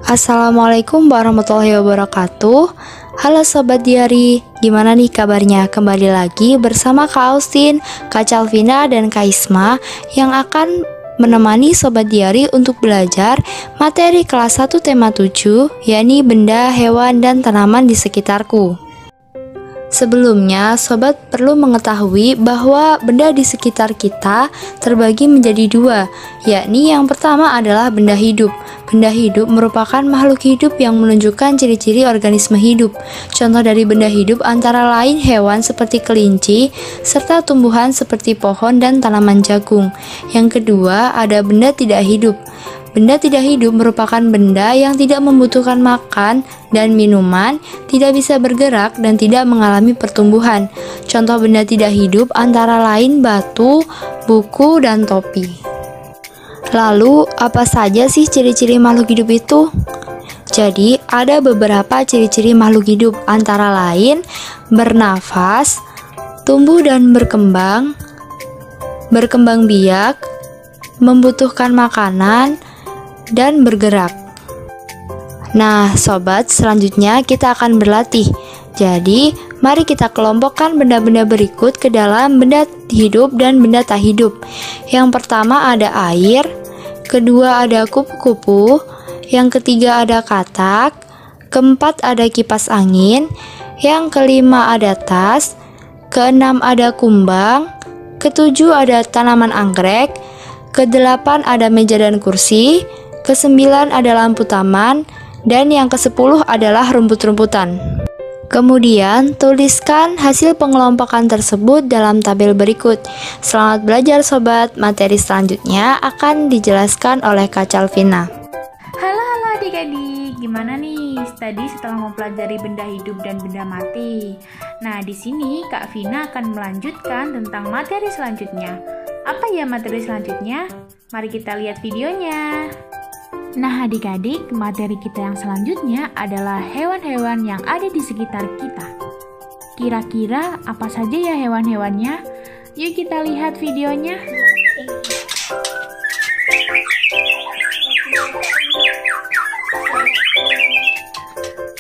Assalamualaikum warahmatullahi wabarakatuh. Halo Sobat Diari, gimana nih kabarnya? Kembali lagi bersama Kak Austin, Kak Calvina, dan Kak Isma yang akan menemani Sobat Diari untuk belajar materi kelas 1 tema 7, yakni benda, hewan, dan tanaman di sekitarku. Sebelumnya, sobat perlu mengetahui bahwa benda di sekitar kita terbagi menjadi dua, yakni yang pertama adalah benda hidup. Benda hidup merupakan makhluk hidup yang menunjukkan ciri-ciri organisme hidup. Contoh dari benda hidup antara lain hewan seperti kelinci, serta tumbuhan seperti pohon dan tanaman jagung. Yang kedua, ada benda tidak hidup. Benda tidak hidup merupakan benda yang tidak membutuhkan makan dan minuman, tidak bisa bergerak, dan tidak mengalami pertumbuhan. Contoh benda tidak hidup antara lain batu, buku, dan topi. Lalu, apa saja sih ciri-ciri makhluk hidup itu? Jadi, ada beberapa ciri-ciri makhluk hidup antara lain bernafas, tumbuh dan berkembang biak, membutuhkan makanan, dan bergerak. Nah, sobat, selanjutnya kita akan berlatih. Jadi, mari kita kelompokkan benda-benda berikut ke dalam benda hidup dan benda tak hidup. Yang pertama ada air, kedua ada kupu-kupu, yang ketiga ada katak, keempat ada kipas angin, yang kelima ada tas, keenam ada kumbang, ketujuh ada tanaman anggrek, kedelapan ada meja dan kursi, ke-9 ada lampu taman, dan yang ke-10 adalah rumput-rumputan. Kemudian, tuliskan hasil pengelompokan tersebut dalam tabel berikut. Selamat belajar sobat, materi selanjutnya akan dijelaskan oleh Kak Calvina. Halo adik-adik, gimana nih tadi setelah mempelajari benda hidup dan benda mati? Nah, di sini Kak Vina akan melanjutkan tentang materi selanjutnya. Apa ya materi selanjutnya? Mari kita lihat videonya. Nah adik-adik, materi kita yang selanjutnya adalah hewan-hewan yang ada di sekitar kita. Kira-kira apa saja ya hewan-hewannya? Yuk kita lihat videonya.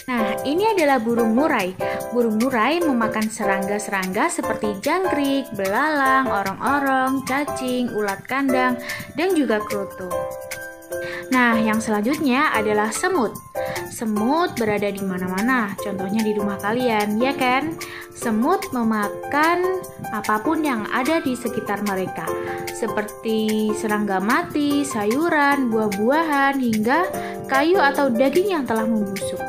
Nah, ini adalah burung murai. Burung murai memakan serangga-serangga seperti jangkrik, belalang, orong-orong, cacing, ulat kandang, dan juga kerutu. Nah, yang selanjutnya adalah semut. Semut berada di mana-mana, contohnya di rumah kalian, ya kan? Semut memakan apapun yang ada di sekitar mereka, seperti serangga mati, sayuran, buah-buahan, hingga kayu atau daging yang telah membusuk.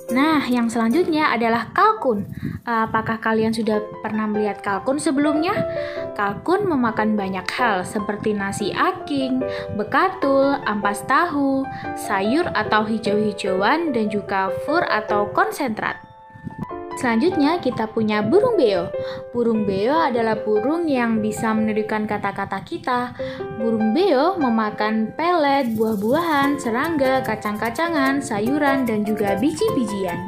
Nah, yang selanjutnya adalah kalkun. Apakah kalian sudah pernah melihat kalkun sebelumnya? Kalkun memakan banyak hal seperti nasi aking, bekatul, ampas tahu, sayur atau hijau-hijauan, dan juga fur atau konsentrat. Selanjutnya kita punya burung beo. Burung beo adalah burung yang bisa menirukan kata-kata kita. Burung beo memakan pelet, buah-buahan, serangga, kacang-kacangan, sayuran, dan juga biji-bijian.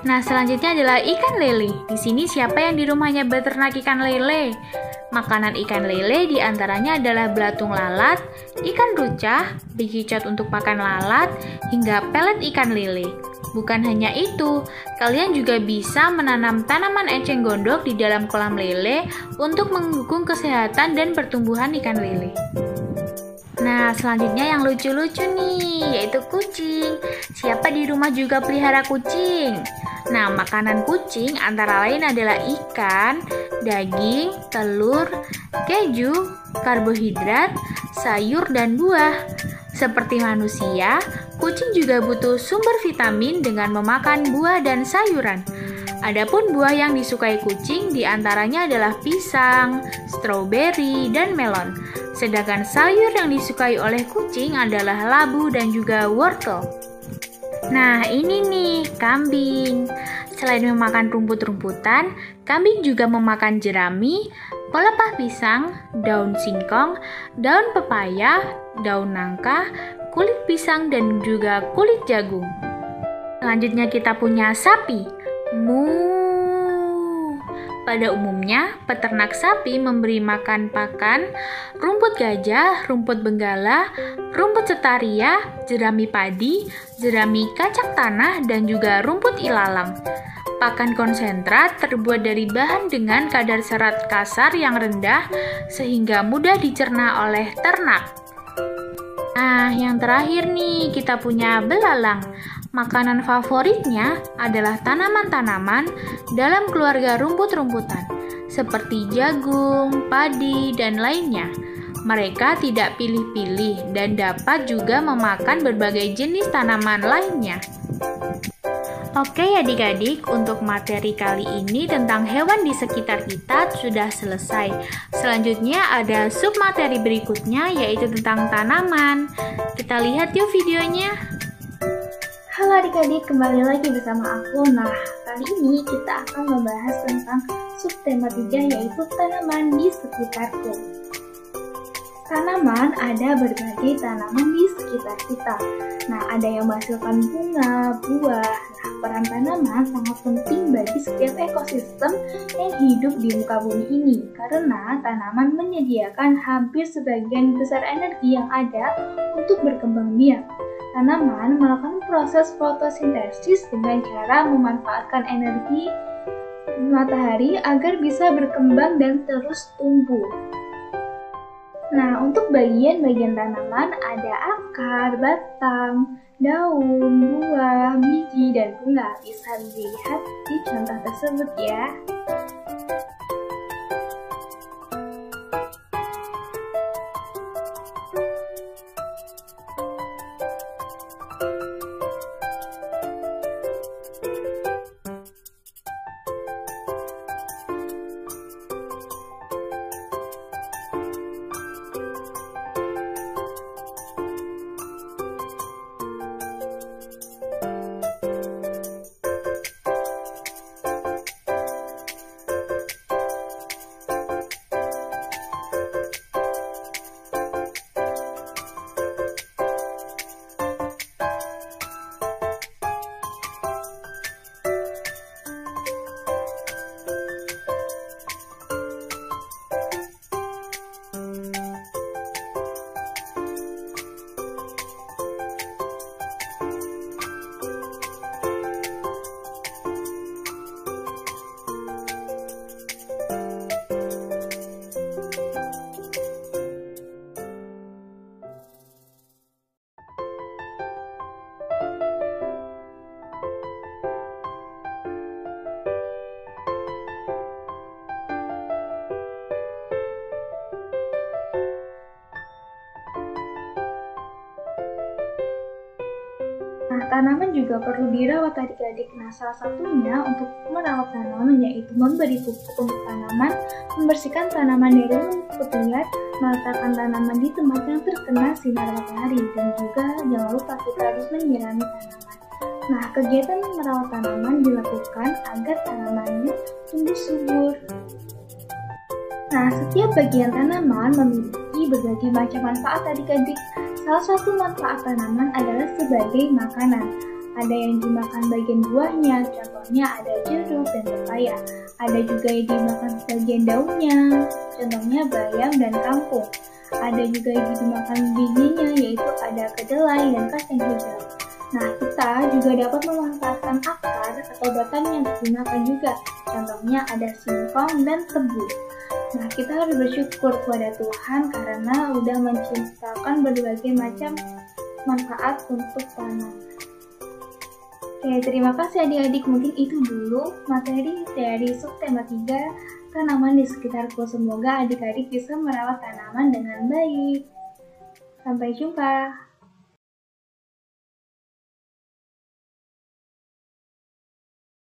Nah, selanjutnya adalah ikan lele. Di sini siapa yang di rumahnya beternak ikan lele? Makanan ikan lele diantaranya adalah belatung lalat, ikan rucah, bekicot untuk pakan lalat, hingga pelet ikan lele. Bukan hanya itu, kalian juga bisa menanam tanaman enceng gondok di dalam kolam lele untuk mendukung kesehatan dan pertumbuhan ikan lele. Nah, selanjutnya yang lucu-lucu nih, yaitu kucing. Siapa di rumah juga pelihara kucing? Nah, makanan kucing antara lain adalah ikan, daging, telur, keju, karbohidrat, sayur, dan buah. Seperti manusia, kucing juga butuh sumber vitamin dengan memakan buah dan sayuran. Adapun buah yang disukai kucing diantaranya adalah pisang, stroberi, dan melon. Sedangkan sayur yang disukai oleh kucing adalah labu dan juga wortel. Nah, ini nih, kambing. Selain memakan rumput-rumputan, kambing juga memakan jerami, pelepah pisang, daun singkong, daun pepaya, daun nangka, kulit pisang, dan juga kulit jagung. Selanjutnya kita punya sapi. Mu. Pada umumnya, peternak sapi memberi makan pakan rumput gajah, rumput benggala, rumput setaria, jerami padi, jerami kacang tanah, dan juga rumput ilalang. Pakan konsentrat terbuat dari bahan dengan kadar serat kasar yang rendah sehingga mudah dicerna oleh ternak. Nah, yang terakhir nih, kita punya belalang. Makanan favoritnya adalah tanaman-tanaman dalam keluarga rumput-rumputan, seperti jagung, padi, dan lainnya. Mereka tidak pilih-pilih dan dapat juga memakan berbagai jenis tanaman lainnya. Oke adik-adik, untuk materi kali ini tentang hewan di sekitar kita sudah selesai. Selanjutnya ada submateri berikutnya yaitu tentang tanaman. Kita lihat yuk videonya. Halo adik-adik, kembali lagi bersama aku. Nah, kali ini kita akan membahas tentang subtema 3 yaitu tanaman di sekitarku. Tanaman, ada berbagai tanaman di sekitar kita. Nah, ada yang menghasilkan bunga, buah. Nah, peran tanaman sangat penting bagi setiap ekosistem yang hidup di muka bumi ini. Karena tanaman menyediakan hampir sebagian besar energi yang ada untuk berkembang biak. Tanaman melakukan proses fotosintesis dengan cara memanfaatkan energi matahari agar bisa berkembang dan terus tumbuh. Nah, untuk bagian-bagian tanaman ada akar, batang, daun, buah, biji, dan bunga. Bisa dilihat di contoh tersebut ya. Nah, tanaman juga perlu dirawat adik-adik. Nah, salah satunya untuk merawat tanaman yaitu memberi pupuk untuk tanaman, membersihkan tanaman dari rumput liar, meletakkan tanaman di tempat yang terkena sinar matahari, dan juga jangan lupa kita harus menyirami tanaman. Nah, kegiatan merawat tanaman dilakukan agar tanamannya tumbuh subur. Nah, setiap bagian tanaman memiliki berbagai macam manfaat adik-adik. Salah satu manfaat tanaman adalah sebagai makanan. Ada yang dimakan bagian buahnya, contohnya ada jeruk dan pepaya. Ada juga yang dimakan bagian daunnya, contohnya bayam dan kangkung. Ada juga yang dimakan bijinya, yaitu ada kedelai dan kacang hijau. Nah, kita juga dapat memanfaatkan akar atau batang yang digunakan juga, contohnya ada singkong dan tebu. Nah, kita harus bersyukur kepada Tuhan karena udah menciptakan berbagai macam manfaat untuk tanaman. Oke, terima kasih adik-adik. Mungkin itu dulu materi dari subtema 3, tanaman di sekitarku. Semoga adik-adik bisa merawat tanaman dengan baik. Sampai jumpa.